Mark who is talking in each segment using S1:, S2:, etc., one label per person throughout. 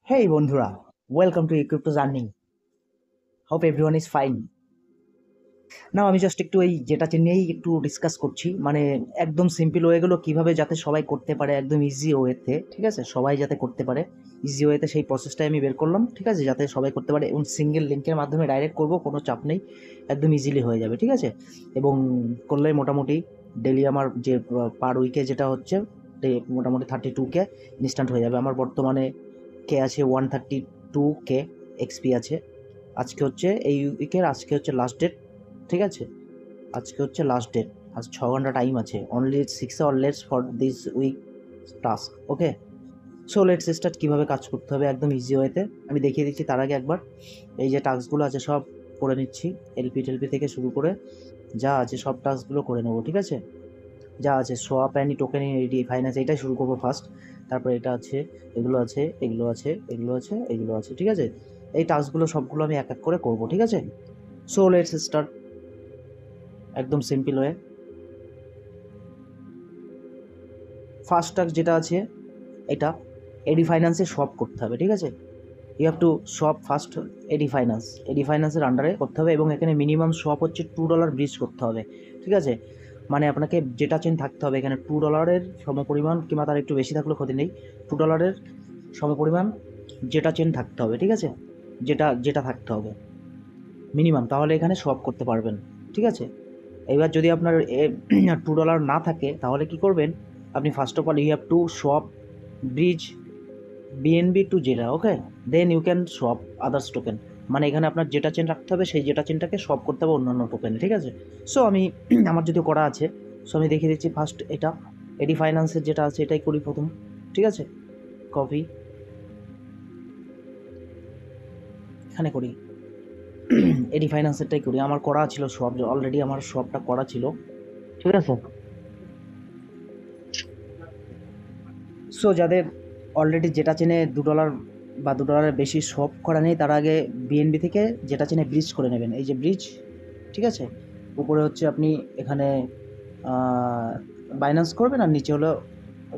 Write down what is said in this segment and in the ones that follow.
S1: Hey বন্ধুরা, welcome to crypto journey. Hope everyone is fine. Now আমি just একটু এই যেটা নিয়েই একটু ডিসকাস করছি, মানে একদম সিম্পল ওয়েগুলো কীভাবে যাতে সবাই করতে পারে, একদম ইজি ওয়েতে, ঠিক আছে, সবাই যাতে করতে পারে ইজি ওয়েতে, সেই প্রসেসটাই আমি বের করলাম, ঠিক আছে, যাতে সবাই করতে পারে এবং সিঙ্গেল লিঙ্কের মাধ্যমে ডাইরেক্ট করবো, কোনো চাপ নেই, একদম ইজিলি হয়ে যাবে, ঠিক আছে। এবং করলে মোটামুটি ডেলি আমার যে পার উইকে যেটা হচ্ছে মোটামুটি 32K ইনস্ট্যান্ট হয়ে যাবে। আমার বর্তমানে কে আছে 132K এক্সপি আছে। আজকে হচ্ছে এই উইকের, আজকে হচ্ছে লাস্ট ডেট, ঠিক আছে, আজকে হচ্ছে লাস্ট ডেট। আজ 6 ঘন্টা টাইম আছে, only 6 hour for this week task. Okay, so let's start. কীভাবে কাজ করতে হবে একদম ইজি ওয়েতে আমি দেখিয়ে দিচ্ছি। তার আগে একবার এই যে টাস্কগুলো আছে সব করে নিচ্ছি, এলপি থেকে শুরু করে যা আছে সব টাস্কগুলো করে নেবো, ঠিক আছে। যা আছে সোয়াপ অ্যান্ড টোকেন এডি ফাইন্যান্স, এইটাই শুরু করবো ফার্স্ট। তারপরে এটা আছে, এগুলো আছে, এগুলো আছে, এগুলো আছে, এগুলো আছে, ঠিক আছে। এই টাস্কগুলো সবগুলো আমি এক এক করে করবো, ঠিক আছে। সো লেটস স্টার্ট, একদম সিম্পল ওয়ে। ফার্স্ট টাস্ক যেটা আছে এটা এডি ফাইন্যান্সে সব করতে হবে, ঠিক আছে। You have to swap first এডি ফাইন্যান্সের আন্ডারে করতে হবে এবং এখানে মিনিমাম শপ হচ্ছে $2 ব্রিজ করতে হবে, ঠিক আছে। মানে আপনাকে যেটা চেন থাকতে হবে এখানে $2 সমপরিমাণ, কিংবা তার একটু বেশি থাকলেও ক্ষতি নেই, $2 সমপরিমাণ যেটা চেন থাকতে হবে, ঠিক আছে, যেটা যেটা থাকতে হবে মিনিমাম, তাহলে এখানে শপ করতে পারবেন, ঠিক আছে। এবার যদি আপনার $2 না থাকে তাহলে কি করবেন আপনি, first of all you have to swap bridge BNB to Zeta, okay, then you can swap others token. মানে এখানে আপনার যেটা চেন রাখতে হবে সেই যেটা চেনটাকে শপ করতে হবে অন্যান্য টোকেন, ঠিক আছে। সো আমি আমার যদি করা আছে, সো আমি দেখিয়ে দিচ্ছি। ফার্স্ট এটা এডি ফাইন্যান্সের যেটা আছে এটাই করি প্রথম, ঠিক আছে। কপি এখানে করি, এডি ফাইন্যান্সেরটাই করি। আমার করা ছিল সব, অলরেডি আমার সবটা করা ছিল, ঠিক আছে। সো যাদের অলরেডি যেটা চেনে $2 বা $2 বেশি শপ করা নেই, তার আগে বিএনবি থেকে যেটা চেনে ব্রিজ করে নেবেন, এই যে ব্রিজ, ঠিক আছে। উপরে হচ্ছে আপনি এখানে বাইন্যান্স করবেন, আর নিচে হলো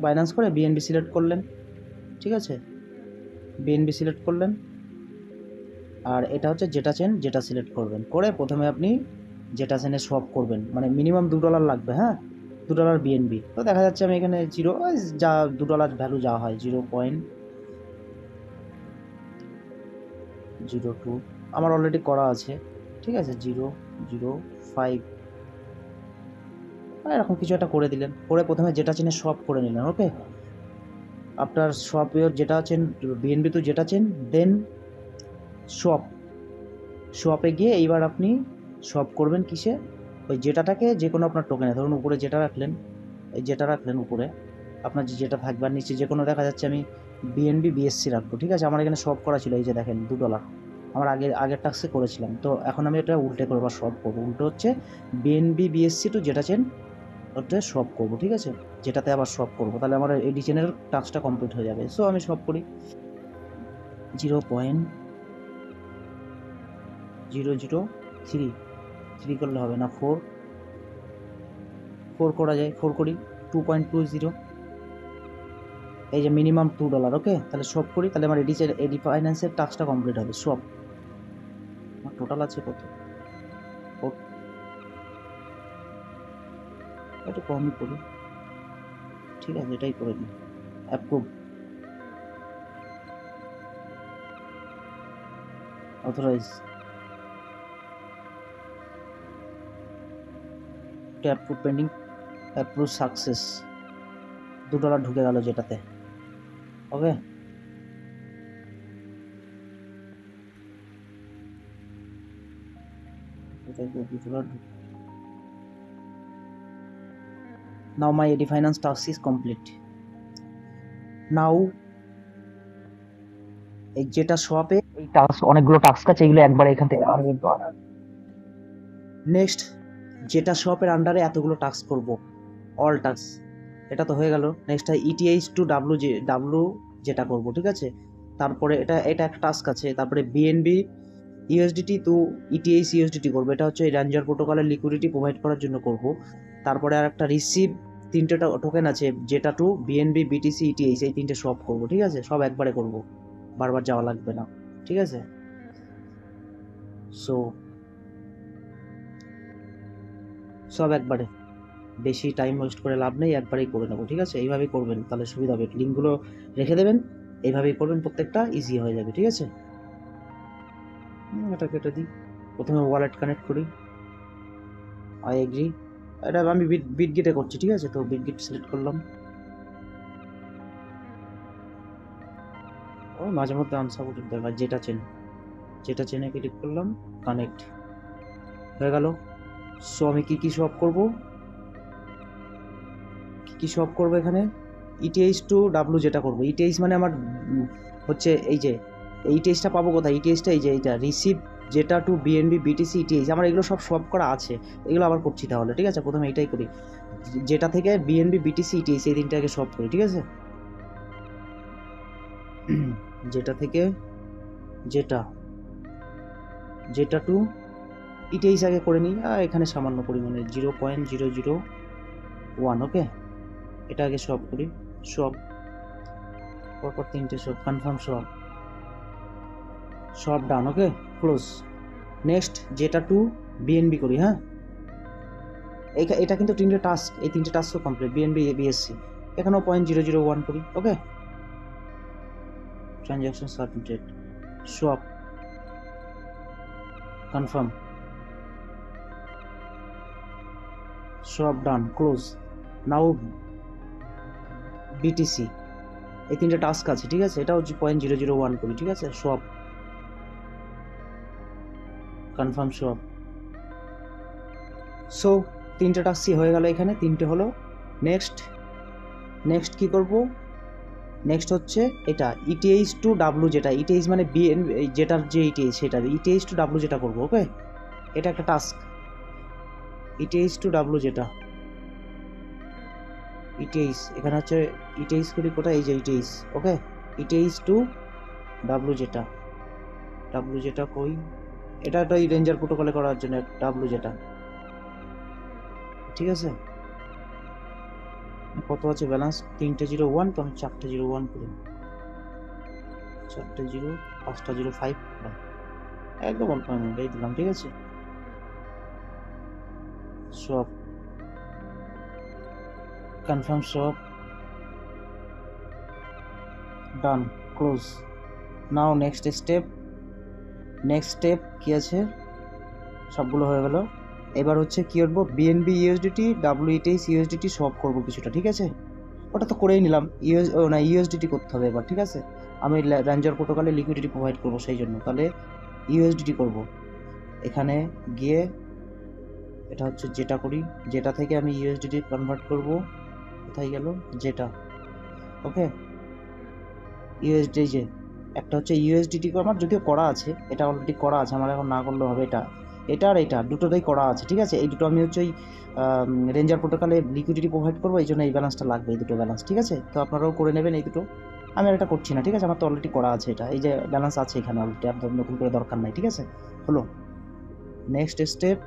S1: বাইন্যান্স করে বিএনবি সিলেক্ট করলেন, ঠিক আছে, বিএনবি সিলেক্ট করলেন। আর এটা হচ্ছে যেটা চেন, যেটা সিলেক্ট করবেন, করে প্রথমে আপনি যেটা চেনে শপ করবেন, মানে মিনিমাম $2 লাগবে, হ্যাঁ, $2 বিএনবি। তো দেখা যাচ্ছে আমি এখানে জিরো, যা $2 ভ্যালু যা হয় 0.02 আমার অলরেডি করা আছে, ঠিক আছে। 0.05 এরকম কিছু একটা করে দিলেন, করে প্রথমে যেটা চেনে শপ করে নিলেন, ওকে। আপনার শপ যেটা আছেন বিএনবি তো যেটা চেন, দেন শপে গিয়ে এইবার আপনি শপ করবেন কিসে, ওই যেটাটাকে, যে কোনো আপনার টোকেনে, ধরুন উপরে যেটা রাখলেন, এই যেটা রাখলেন উপরে আপনার যেটা থাকবে, আর নিচে যে কোনো, দেখা যাচ্ছে আমি বিএনবি বিএসসি রাখবো, ঠিক আছে। আমার এখানে শপ করা ছিল, এই যে দেখেন $2 আমার আগের টাস্কে করেছিলাম। তো এখন আমি এটা উল্টে করবো, শপ করবো, উল্টো হচ্ছে বিএনবি বিএসসি টু যেটা চেন ওটা শপ করবো, ঠিক আছে, যেটাতে আবার শপ করবো, তাহলে আমার এডি চেনের টাস্কটা কমপ্লিট হয়ে যাবে। সো আমি শপ করি 0.003 করলে হবে না, 4 করা যায়, 4 করি 2.20, এই যে মিনিমাম $2, ওকে। তাহলে সব করি, তাহলে আমার এডি ফাইন্যান্সের টাস্কটা কমপ্লিট হবে। সব আমার টোটাল আছে কত, একটু কমই করি, ঠিক আছে, এটাই করে দিই, approve, authorize, approve pending, approve success, $2 ঢুকে গেল যেটাতে, ওকে। Now my AD Finance task is complete. Now এই যেটা শপে এই টাস্ক, অনেকগুলো টাস্ক আছে, এগুলো একবার এখান থেকে নেক্সট যেটা শপের আন্ডারে এতগুলো টাস্ক করব, অল টাস্ক, এটা তো হয়ে গেল। নেক্সট ইটিএইচ টু ডাব্লু যেটা করব, ঠিক আছে। তারপরে এটা একটা টাস্ক আছে। তারপরে BNB USDT to ETH USDT করবো, এটা হচ্ছে রেঞ্জার প্রোটোকলের লিকুইডিটি প্রোভাইড করার জন্য করব। তারপরে আর একটা রিসিভ 3টে টোকেন আছে, যেটা টু বিএনবি বিটিসি ইটিএইচ, এই 3টে সব করব, ঠিক আছে, সব একবারে করব, বারবার যাওয়া লাগবে না, ঠিক আছে। সো সব একবারে, বেশি টাইম ওয়েস্ট করে লাভ নেই, একবারেই করে নেবো, ঠিক আছে। এইভাবেই করবেন, তাহলে সুবিধা হবে। লিঙ্কগুলো রেখে দেবেন, এইভাবেই করবেন, প্রত্যেকটা ইজি হয়ে যাবে, ঠিক আছে। এটা কেটে দিই, প্রথমে ওয়ালেট কানেক্ট করি, আই এগ্রি। এটা আমি বিটগেটে করছি, ঠিক আছে। তো বিটগেট সিলেক্ট করলাম। ও মাঝে মধ্যে আনসাপোর্টেড দেয়, যেটা চেনে ক্লিক করলাম, কানেক্ট হয়ে গেল। সো আমি কি সব করবো এখানে, ইটিএইচ টু ডাব্লু যেটা করবো, ইটিএইচ মানে আমার হচ্ছে এই যে ইটিএইচটা পাবো কোথায়, ইটিএইচটা এই যে এইটা রিসিভ যেটা টু বিএনবি বিটিসি ইটিএইচ, আমার এগুলো সব করা আছে, এগুলো আবার করছি তাহলে, ঠিক আছে। প্রথমে এইটাই করি, যেটা থেকে বিএনবি বিটিসি ইটিএইচ, এই তিনটাকে সব করি, ঠিক আছে। যেটা থেকে যেটা টু ইটিএইচ আগে করে নিই, এখানে সামান্য পরিমাণে 0.001, ওকে। এটা আগে সব করি, সব পরপর তিনটে সব কনফার্ম, সব ডান, ওকে, ক্লোজ। নেক্সট যেটা টু বিএনবি করি, হ্যাঁ। এটা কিন্তু তিনটে টাস্ক, এই তিনটে টাস্ক তো কমপ্লিট, বিএনবি বিএসসি, এখানেও 0.001 করি, okay. Transaction submitted, swap confirm, swap done, close. Now BTC, এই তিনটে টাস্ক আছে, ঠিক আছে। এটাও 0.001 করি, ঠিক আছে। Swap confirm, swap. সো তিনটে টাস্কই হয়ে গেল, এখানে তিনটে হলো। নেক্সট কি করব, নেক্সট হচ্ছে এটা ইটিএইচ টু ডাব্লু, যেটা ইটিএইচ মানে বিএন, যেটার যে ইটিএইচ, সেটা ইটিএইচ টু ডাব্লু যেটা করবো, ওকে। এটা একটা টাস্ক, ইটিএইচ টু ডাব্লু যেটা ইটিএইচ, এখানে হচ্ছে ইটিএইচ করি কোথায়, এই যে ETH, okay. ETH to W যেটা কই, এটা একটা রেঞ্জার প্রোটোকলে করার জন্য ডাব্লু যেটা, ঠিক আছে। কত আছে ব্যালেন্স, 3টে 01, তো আমি 4টে 01 করি, 4টে 0, 5টা 05, একদম অল্প অ্যামাউন্টই দিলাম, ঠিক আছে। সব কনফার্ম, সব ডান, ক্লোজ। নাও নেক্সট স্টেপ কি আছে, সবগুলো হয়ে গেল। এবার হচ্ছে কি করবো, বিএনবি ইউএসডিটি ডাব্লিউটিএইচ ইউএসডিটি সব করবো কিছুটা, ঠিক আছে। ওটা তো করেই নিলাম, ইউএসডিটি করতে হবে এবার, ঠিক আছে। আমি রেঞ্জার প্রোটোকলে লিকুইডিটি প্রোভাইড করবো, সেই জন্য তাহলে ইউএসডিটি করব। এখানে গিয়ে এটা হচ্ছে যেটা করি, যেটা থেকে আমি ইউএসডিটি কনভার্ট করব, কোথায় গেল যেটা, ওকে। ইউএসডি, যে একটা হচ্ছে ইউএসডিটি আমার যদিও করা আছে, এটা অলরেডি করা আছে, আমার এখন না করলেও হবে। এটা আর এটা দুটোটাই করা আছে, ঠিক আছে। এই দুটো আমি হচ্ছে ওই রেঞ্জার প্রোটোকলে লিকুইডিটি প্রোভাইড করবো, এই জন্য এই ব্যালেন্সটা লাগবে, এই দুটো ব্যালেন্স, ঠিক আছে। তো আপনারাও করে নেবেন এই দুটো, আমি আর এটা করছি না, ঠিক আছে। আমার তো অলরেডি করা আছে এটা, এই যে ব্যালেন্স আছে এখানে অলরেডি, আপনার নতুন করে দরকার নাই, ঠিক আছে। হলো নেক্সট স্টেপ।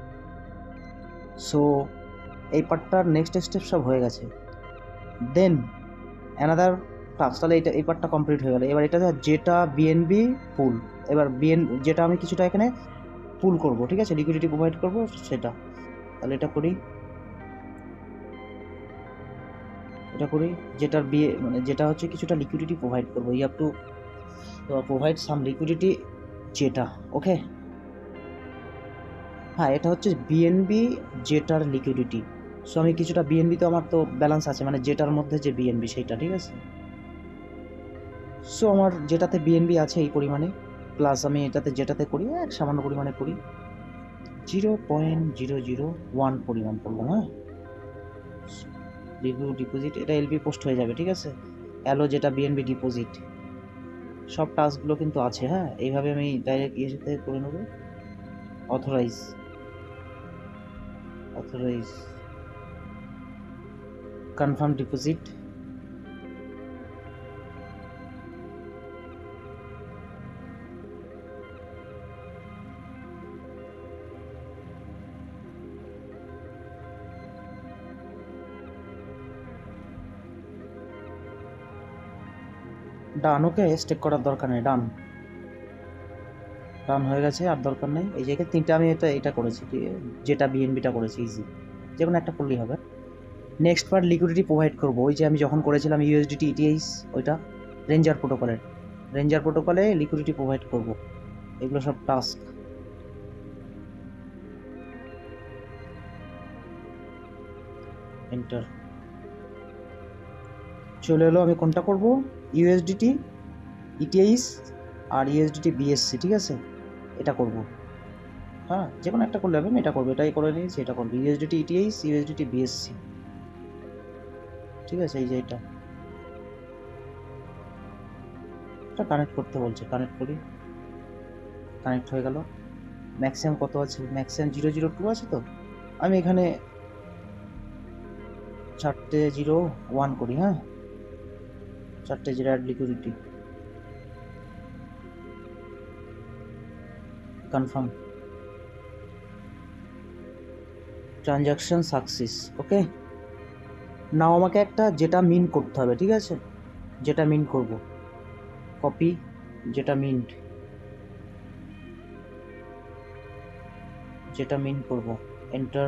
S1: সো এই পার্টটার নেক্সট স্টেপ সব হয়ে গেছে। দেন অ্যানাদার টাস্ক, তাহলে এই পার্টটা কমপ্লিট হয়ে গেল। এবার এটা যেটা বিএনবি পুল, এবার যেটা আমি কিছুটা এখানে পুল করব, ঠিক আছে, লিকুইডিটি প্রোভাইড করব সেটা। তাহলে এটা করি, যেটার মানে যেটা হচ্ছে কিছুটা লিকুইডিটি প্রোভাইড করবো, you have to provide some liquidity, যেটা, ওকে। হ্যাঁ, এটা হচ্ছে বিএনবি যেটার লিকুইডিটি। সো আমি কিছুটা বিএনবি, তো আমার তো ব্যালেন্স আছে, মানে যেটার মধ্যে যে বিএনবি সেইটা, ঠিক আছে। সো আমার যেটাতে বিএনবি আছে এই পরিমাণে, প্লাস আমি যেটাতে করি এক সামান্য পরিমাণে করি, 0.001 পরিমাণ করলাম, হ্যাঁ। রিভিউ ডিপোজিট, এটা এলবি পোস্ট হয়ে যাবে, ঠিক আছে। অ্যালো যেটা বিএনবি ডিপোজিট, সব টাস্কগুলো কিন্তু আছে, হ্যাঁ। এইভাবে আমি ডাইরেক্ট ইয়ে সাথে করে নেবো, অথরাইজ কনফার্ম ডিপোজিট, ডান, ওকে, স্টেক করার দরকার নেই, ডান। ডান হয়ে গেছে, আর দরকার নেই। এই জায়গায় তিনটা আমি এটা করেছি, যেটা বিএনবিটা করেছি, ইজি, যে কোনো একটা করলেই হবে। নেক্সট পার্ট লিকুইডিটি প্রোভাইড করবো, ওই যে আমি যখন করেছিলাম ইউএসডিটি ইটিএইচ, ওইটা রেঞ্জার প্রোটোকলে লিকুইডিটি প্রোভাইড করব। এগুলো সব টাস্ক। এন্টার চলে এলো। আমি কোনটা করব? ইউএসডিটি ইটিএইচ আর ইউএসডিটি বিএসসি, ঠিক আছে, এটা করব। হ্যাঁ, যে কোনো একটা করলে হবে, আমি এটা করবো, এটাই করে নিয়েছি, এটা করবো, ইউএসডিটি ইটিএইচ ইউএসডিটি বিএসসি, ঠিক আছে। এই যে এটা কানেক্ট করতে বলছে, কানেক্ট করি। কানেক্ট হয়ে গেল। ম্যাক্সিমাম কত আছে? ম্যাক্সিমাম 002 আছে। তো আমি এখানে 4টে 0 1 করি। হ্যাঁ, 4টে 0 add liquidity, confirm, transaction success, okay. Now আমাকে একটা যেটা মিন করতে হবে, ঠিক আছে, যেটা মিন করব, কপি, যেটা মিন্ট, যেটা মিন করব, enter,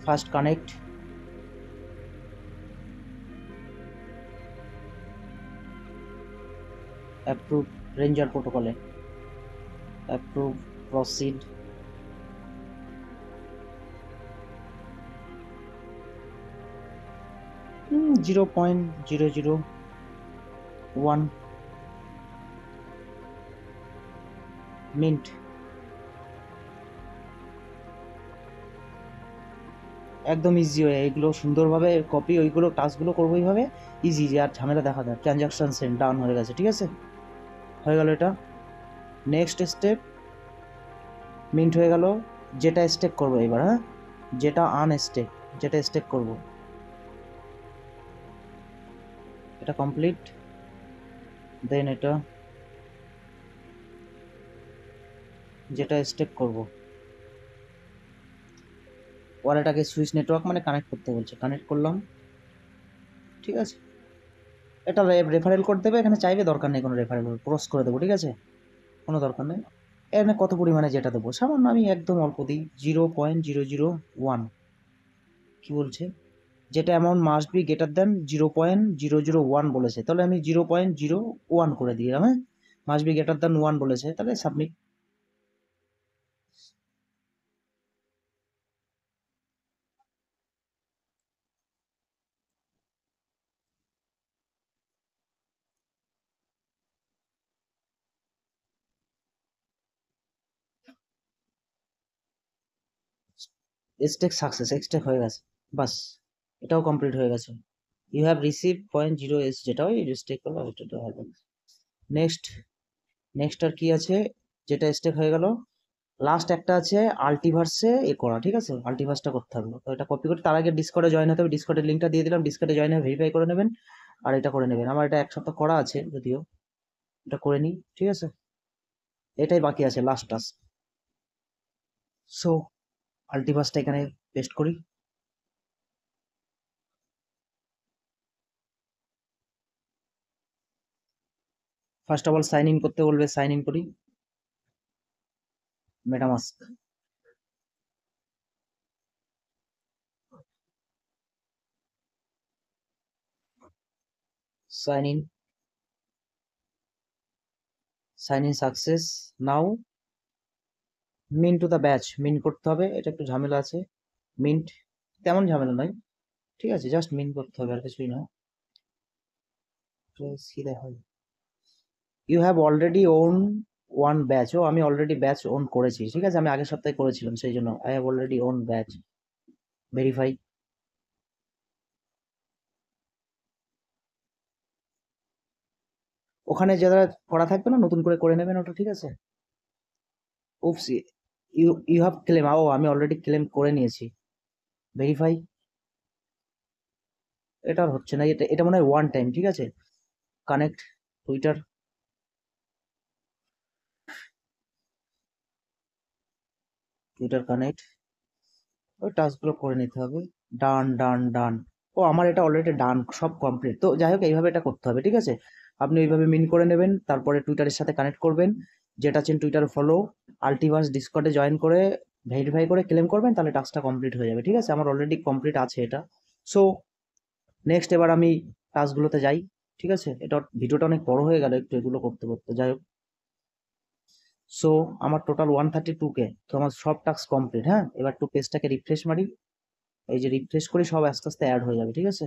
S1: first connect, approve, Ranger প্রোটোকলে অ্যাপ্রুভ, প্রসিড, 0.001 মিন্ট। একদম ইজি হয়ে এগুলো সুন্দরভাবে কপি, ওইগুলো টাস্কগুলো করবো এইভাবে, ইজি, আর ঝামেলা দেখা যায়। ট্রানজাকশন সেন্ড ডাউন হয়ে গেছে, ঠিক আছে, হয়ে গেল এটা। নেক্সট স্টেপ, মিন্ট হয়ে গেল। যেটা স্টেক করবো এবার, হ্যাঁ, যেটা আনস্টেক, যেটা স্টেক করব, এটা কমপ্লিট। দেন এটা যেটা স্টেক করব, ওয়ালেটাকে সুইচ নেটওয়ার্ক মানে কানেক্ট করতে বলছে, কানেক্ট করলাম, ঠিক আছে। এটা রেফারেল কোড দেবে, এখানে চাইবে, দরকার নেই কোনো রেফারেল কোড, ক্রস করে দেবো, ঠিক আছে, কোনো দরকার নেই। এখানে কত পরিমাণে যেটা দেবো, সামান্য, আমি একদম অল্প দিই, 0.001। কি বলছে? যেটা amount must be greater than 0.001 বলেছে, তাহলে আমি 0.01 করে দিলাম। হ্যাঁ, মাস্ট বি গ্রেটার দেন 1 বলেছে, তাহলে সাবমিট। স্টেক সাকসেস, স্টেক হয়ে গেছে, বাস, এটাও কমপ্লিট হয়ে গেছে। ইউ হ্যাভ রিসিভ 0.0 যেটা ওই স্টেক করলো, ওইটা হবে। নেক্সট, নেক্সট আর কি আছে? যেটা স্টেক হয়ে গেল, লাস্ট একটা আছে আল্টিভার্সে করা, ঠিক আছে, আল্টিভার্সটা করতে হবে। তো এটা কপি করে তার আগে ডিসকর্ডে জয়েন হতে হবে, ডিসকর্ডের লিঙ্কটা দিয়ে দিলাম, ডিসকর্ডে জয়েন হয়ে ভেরিফাই করে নেবেন, আর এটা করে নেবেন। আমার এটা এক সপ্তাহ করা আছে যদিও, এটা করে নিই, ঠিক আছে, এটাই বাকি আছে, লাস্ট টাস্ক। সো আল্টিভার্সটা এখানে পেস্ট করি। First of all sign in করতে বলবে, সাইন ইন করি, MetaMask, sign in, sign in success. Now mint to the batch, mint করতে হবে, এটা একটু ঝামেলা আছে। মিন্ট তেমন ঝামেলা নয়, ঠিক আছে, জাস্ট মিন করতে হবে, আর কিছুই না। কি হয়, you have already own one batch, ও আমি অলরেডি ব্যাচ ওন করেছি, ঠিক আছে, আমি আগের সপ্তাহে করেছিলাম, সেই জন্য I have already own batch, verify. ওখানে যারা করা থাকবে না, নতুন করে করে নেবেন ওটা, ঠিক আছে। উপস, ইউ ইউ হ্যাভ ক্লেম, ও আমি অলরেডি ক্লেম করে নিয়েছি, ভেরিফাই। এটা আর হচ্ছে না, এটা এটা মনে হয় ওয়ান টাইম, ঠিক আছে। কানেক্ট, টুইটার, টুইটার কানেক্ট, ওই টাস্কগুলো করে নিতে হবে। ডান ডান ডান, ও আমার এটা অলরেডি ডান, সব কমপ্লিট। তো যাই হোক এইভাবে এটা করতে হবে, ঠিক আছে? আপনি ওইভাবে মিন করে নেবেন, তারপরে টুইটারের সাথে কানেক্ট করবেন, যেটা চেন টুইটার ফলো, আল্টিভার্স ডিসকর্ডে জয়েন করে ভেরিফাই করে ক্লেম করবেন, তাহলে টাস্কটা কমপ্লিট হয়ে যাবে, ঠিক আছে? আমার অলরেডি কমপ্লিট আছে এটা। সো নেক্সট এবার আমি টাস্কগুলোতে যাই, ঠিক আছে? এটা ভিডিওটা অনেক বড় হয়ে গেল একটু এগুলো করতে করতে, যাই হোক। সো আমার টোটাল 132K, তো আমার সব টাস্ক কমপ্লিট। হ্যাঁ, এবার একটু পেজটাকে রিফ্রেশ মারি, এই যে রিফ্রেশ করি, সব আস্তে আস্তে অ্যাড হয়ে যাবে, ঠিক আছে?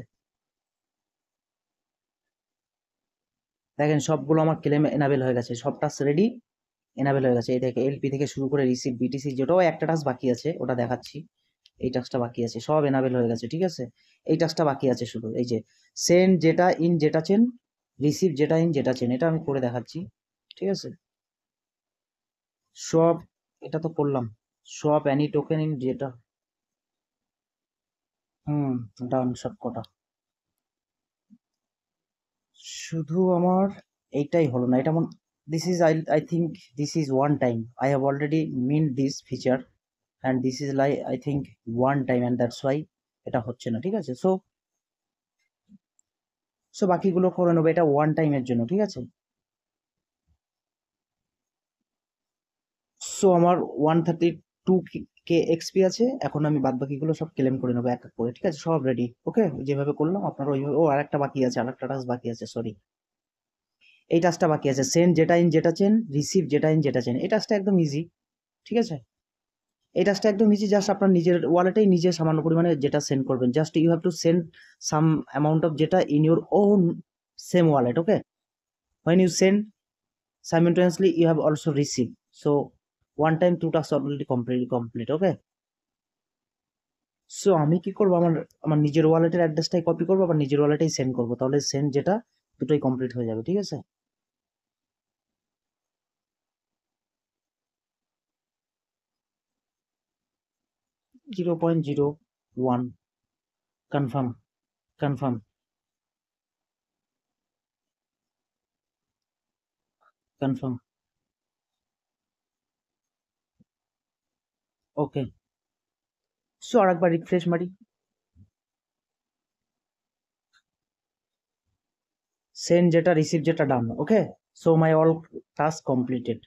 S1: দেখেন সবগুলো আমার ক্লেম এনাবেল হয়ে গেছে, সব টাস্ক রেডি, এনাবেল হয়ে গেছে। এই থেকে এলপি থেকে শুরু করে রিসিভ, বিটিসি, যেটাও একটা টাস্ক বাকি আছে ওটা দেখাচ্ছি, এই টাস্কটা বাকি আছে, সব এনাবেল হয়ে গেছে, ঠিক আছে? এই টাস্কটা বাকি আছে শুধু, এই যে সেন্ড যেটা ইন যেটা চেন, রিসিভ যেটা ইন যেটা চেন, এটা আমি করে দেখাচ্ছি, ঠিক আছে? সব, এটা তো করলাম, সব অ্যানি টোকেন ইন যেটা, ডান সব কটা। শুধু আমার এইটাই হলো না, এটা this is I think this is one time, I have already mean this feature and this is lie I think one time and that's why এটা হচ্ছে না, ঠিক আছে? সো সো বাকিগুলো করে নেবো, এটা ওয়ান টাইমের জন্য, ঠিক আছে? সো আমার 132K এক্সপি আছে, এখন আমি বাদ বাকিগুলো সব ক্লেম করে নেবো এক এক করে, ঠিক আছে? সব রেডি, ওকে? যেভাবে করলাম আপনারা ওইভাবে। ও আরেকটা বাকি আছে, আরেকটা টাস্ক বাকি আছে, সরি, এই টাস্কটা বাকি আছে, সেন্ড যেটা ইন যেটা চেন, রিসিভ যেটা ইন যেটা চেন, এই টাস্কটা একদম ইজি, ঠিক আছে? এই টাস্কটা একদম ইজি, জাস্ট আপনার নিজের ওয়ালেটেই নিজে সামান্য পরিমাণে যেটা সেন্ড করবেন, just you have to send some amount of যেটা in your own same wallet, okay? when you send simultaneously you have also received, so one time two tasks already complete, okay? So আমি কি করবো, আমার আমার নিজের ওয়ালেটের অ্যাড্রেসটাই copy করবো, আবার নিজের ওয়ালেটেই সেন্ড করবো, তাহলে সেন্ড যেটা দুটোই কমপ্লিট হয়ে যাবে, ঠিক আছে? 0.01, confirm, confirm, confirm, okay. So আরেকবার রিফ্রেশ মারি, সেন্ড যেটা রিসিভ যেটা done, okay? So my all task completed,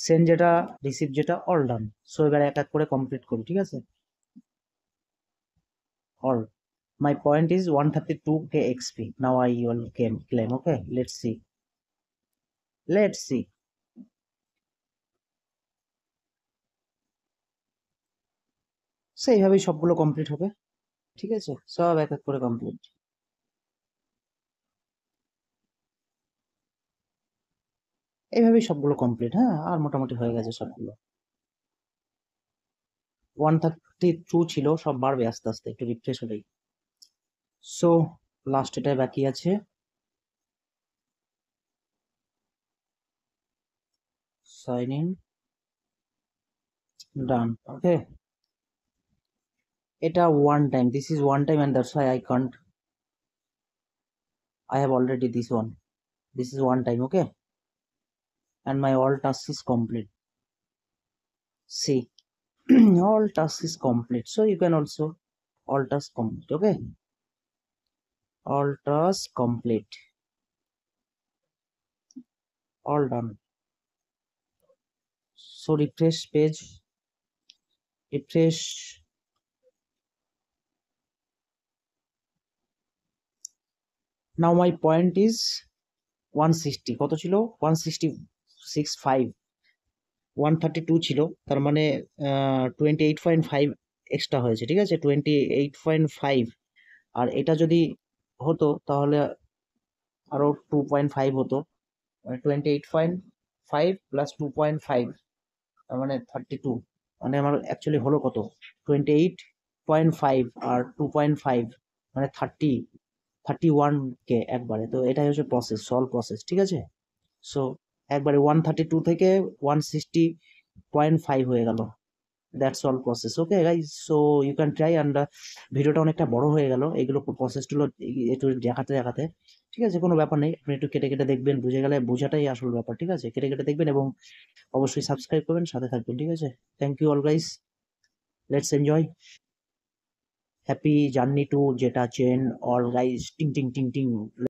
S1: send যেটা রিসিভ যেটা অল ডান। সো এবার এক এক করে কমপ্লিট করি, ঠিক আছে? All, my point is 132K XP, now I will claim, okay? Let's see, let's see. So এইভাবেই সবগুলো কমপ্লিট হবে, ঠিক আছে? সব এক এক করে কমপ্লিট, এইভাবেই সবগুলো কমপ্লিট। হ্যাঁ, আর মোটামুটি হয়ে গেছে সবগুলো। 132 ছিল, সব বাড়বে আস্তে আস্তে, একটু রিফ্রেশ হলেই। সো লাস্ট এটাই বাকি আছে, সাইন ইন, ডান, ওকে? এটা one time, this is one time and that's Y I can't, I have already this one, this is one time, okay? And my all task is complete, see, all task is complete, so you can also all task complete, okay? All task complete, all done. So refresh page, refresh, now my point is 160, কত ছিল? 166.5, 132 ছিল, তার মানে 28.5 extra হয়েছে, ঠিক আছে? 28.5, আর এটা যদি হতো তাহলে আরো 2.5 হতো, মানে 28.5 প্লাস 2.5, তার মানে 32, মানে আমার অ্যাকচুয়ালি হলো কত? 28.5 আর 2.5, মানে 31K একবারে। তো এটাই হচ্ছে প্রসেস, সলভ প্রসেস, ঠিক আছে? সো একবারে 132 থেকে 160.5 হয়ে গেল, that's all process, okay guys? So you can try, and ভিডিওটা অনেকটা বড় হয়ে গেল এগুলো প্রসেসগুলো একটু দেখাতে দেখাতে, ঠিক আছে? কোনো ব্যাপার নেই, আপনি একটু কেটে কেটে দেখবেন, বুঝে গেলে বোঝাটাই আসল ব্যাপার, ঠিক আছে? কেটে কেটে দেখবেন এবং অবশ্যই সাবস্ক্রাইব করবেন, সাথে থাকবেন, ঠিক আছে? Thank you all guys, let's enjoy. Happy journey to যেটা চেন অর গাইস টিং টিং টিং টিং